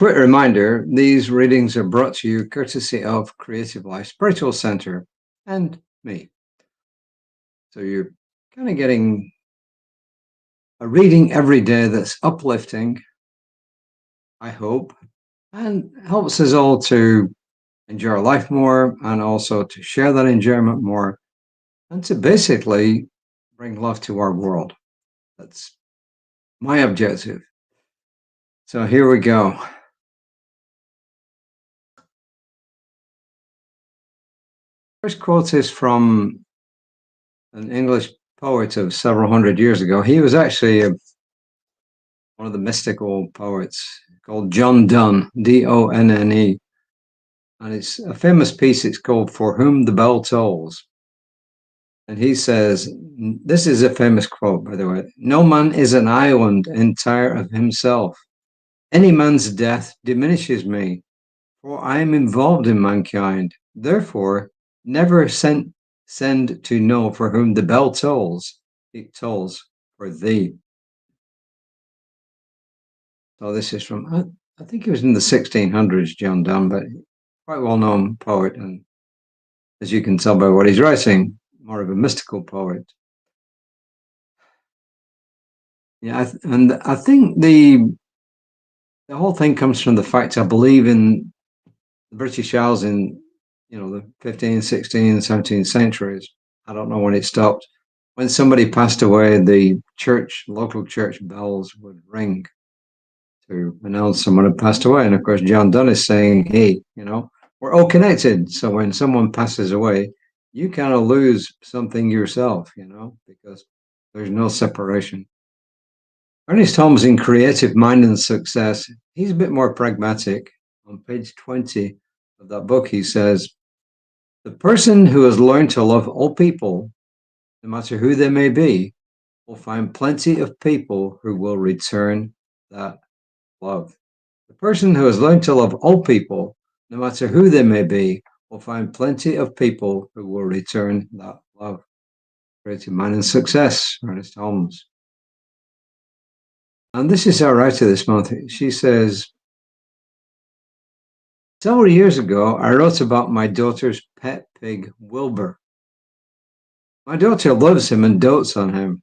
Quick reminder, these readings are brought to you courtesy of Creative Life Spiritual Center and me. So you're kind of getting a reading every day that's uplifting, I hope, and helps us all to enjoy life more and also to share that enjoyment more and to basically bring love to our world. That's my objective. So here we go. First quote is from an English poet of several hundred years ago. He was actually one of the mystical poets called John Donne, Donne. And it's a famous piece. It's called For Whom the Bell Tolls. And he says, this is a famous quote, by the way, no man is an island entire of himself. Any man's death diminishes me, for I am involved in mankind. Therefore, never send to know for whom the bell tolls. It tolls for thee. So this is from, I think it was in the 1600s, John Donne, but quite well-known poet. And as you can tell by what he's writing, more of a mystical poet. Yeah, and I think the whole thing comes from the fact I believe in the British Isles in, the 15th, 16th, 17th centuries. I don't know when it stopped. When somebody passed away, the local church bells would ring to announce someone had passed away. And of course, John Donne is saying, hey, we're all connected. So when someone passes away, you kind of lose something yourself, because there's no separation. Ernest Holmes in Creative Mind and Success, he's a bit more pragmatic. On page 20 of that book, he says, the person who has learned to love all people, no matter who they may be, will find plenty of people who will return that love. The person who has learned to love all people, no matter who they may be, will find plenty of people who will return that love. Creative Mind and Success, Ernest Holmes. And this is our writer this month. She says, several years ago, I wrote about my daughter's pet pig, Wilbur. My daughter loves him and dotes on him.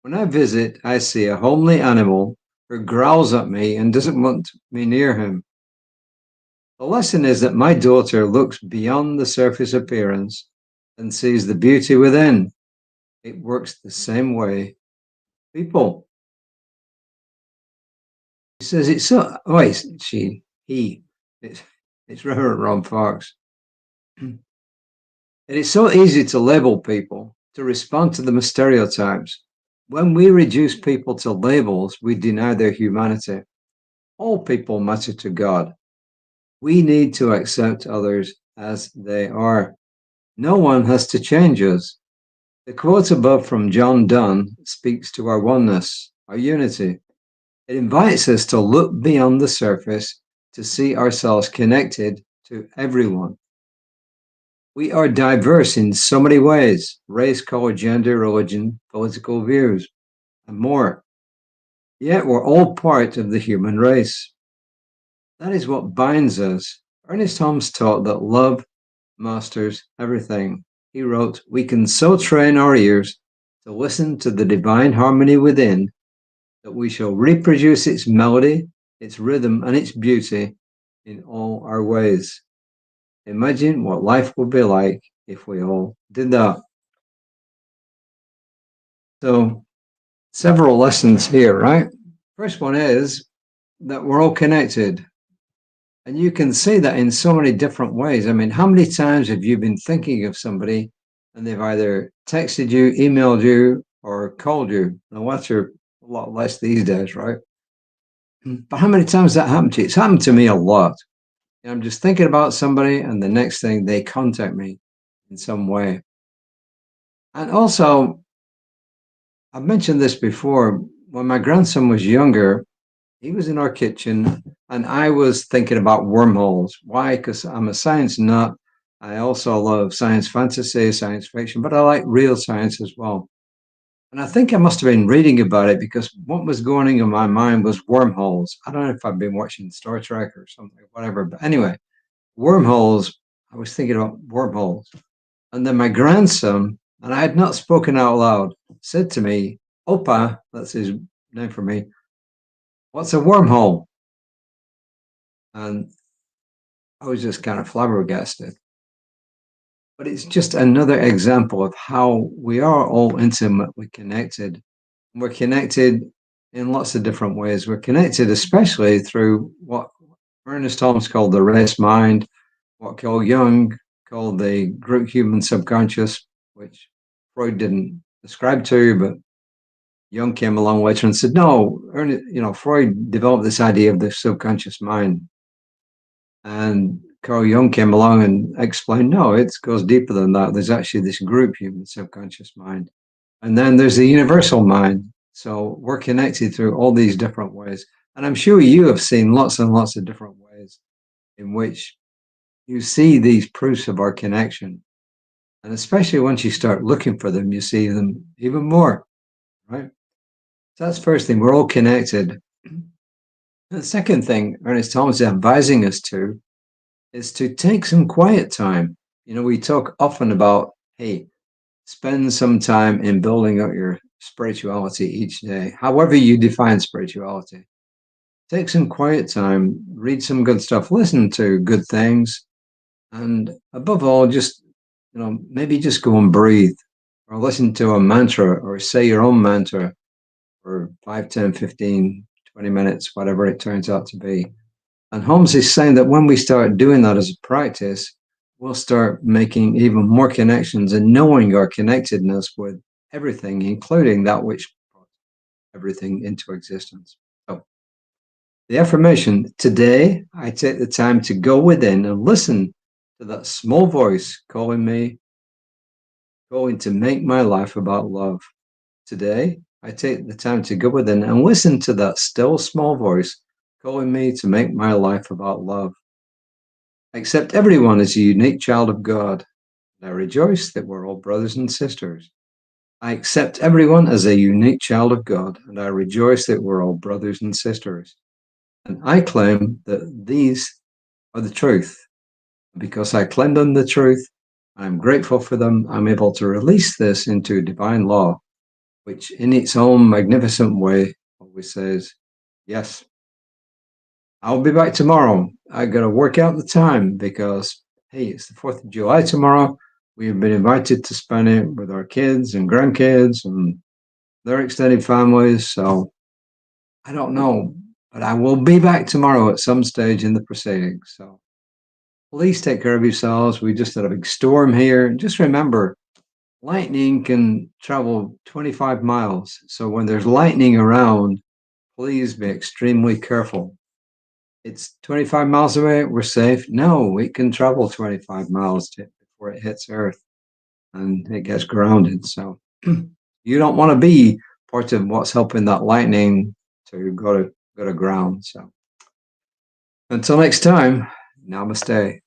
When I visit, I see a homely animal who growls at me and doesn't want me near him. The lesson is that my daughter looks beyond the surface appearance and sees the beauty within. It works the same way. People. He says it's so. Oh, it's Rev Ron Fox. It is so easy to label people, to respond to them as stereotypes. When we reduce people to labels, we deny their humanity. All people matter to God. We need to accept others as they are. No one has to change us. The quote above from John Donne speaks to our oneness, our unity. It invites us to look beyond the surface, to see ourselves connected to everyone. We are diverse in so many ways: race, color, gender, religion, political views, and more. Yet we're all part of the human race. That is what binds us. Ernest Holmes taught that love masters everything. He wrote, we can so train our ears to listen to the divine harmony within that we shall reproduce its melody, its rhythm, and its beauty in all our ways. Imagine what life would be like if we all did that. So, several lessons here, right? First one is that we're all connected. And you can see that in so many different ways. I mean, how many times have you been thinking of somebody and they've either texted you, emailed you, or called you? The latter a lot less these days, right? But how many times that happened to you? It's happened to me a lot. I'm just thinking about somebody and the next thing they contact me in some way. And also, I've mentioned this before, when my grandson was younger, he was in our kitchen and I was thinking about wormholes. Why? Because I'm a science nut. I also love science fantasy, science fiction, but I like real science as well. And I think I must have been reading about it because what was going on in my mind was wormholes. I don't know if I've been watching Star Trek or something, whatever. But anyway, wormholes. I was thinking about wormholes. And then my grandson, and I had not spoken out loud, said to me, Opa, that's his name for me, what's a wormhole? And I was just kind of flabbergasted. But it's just another example of how we are all intimately connected. We're connected in lots of different ways. We're connected especially through what Ernest Holmes called the race mind, what Carl Jung called the group human subconscious, which Freud didn't ascribe to, but Jung came along later and said, no, Freud developed this idea of the subconscious mind. And Carl Jung came along and explained, no, it goes deeper than that. There's actually this group human subconscious mind. And then there's the universal mind. So we're connected through all these different ways. And I'm sure you have seen lots and lots of different ways in which you see these proofs of our connection. And especially once you start looking for them, you see them even more, right? So that's the first thing. We're all connected. The second thing Ernest Holmes is advising us to is to take some quiet time. We talk often about, hey, spend some time in building up your spirituality each day, however you define spirituality. Take some quiet time, read some good stuff, listen to good things, and above all, just, maybe just go and breathe or listen to a mantra or say your own mantra for 5, 10, 15, 20 minutes, whatever it turns out to be. And Holmes is saying that when we start doing that as a practice, we'll start making even more connections and knowing our connectedness with everything, including that which brought everything into existence. So, the affirmation, today I take the time to go within and listen to that small voice calling to make my life about love. Today, I take the time to go within and listen to that still small voice calling me to make my life about love. I accept everyone as a unique child of God, and I rejoice that we're all brothers and sisters. I accept everyone as a unique child of God, and I rejoice that we're all brothers and sisters. And I claim that these are the truth. Because I claim them the truth, I'm grateful for them. I'm able to release this into divine law, which in its own magnificent way always says, yes, I'll be back tomorrow. I got to work out the time because, hey, it's the 4th of July tomorrow. We have been invited to spend it with our kids and grandkids and their extended families. So I don't know, but I will be back tomorrow at some stage in the proceedings. So please take care of yourselves. We just had a big storm here. Just remember, lightning can travel 25 miles. So when there's lightning around, please be extremely careful. It's 25 miles away, we're safe. No, it can travel 25 miles before it hits Earth and it gets grounded. So you don't want to be part of what's helping that lightning to go to ground. So until next time, namaste.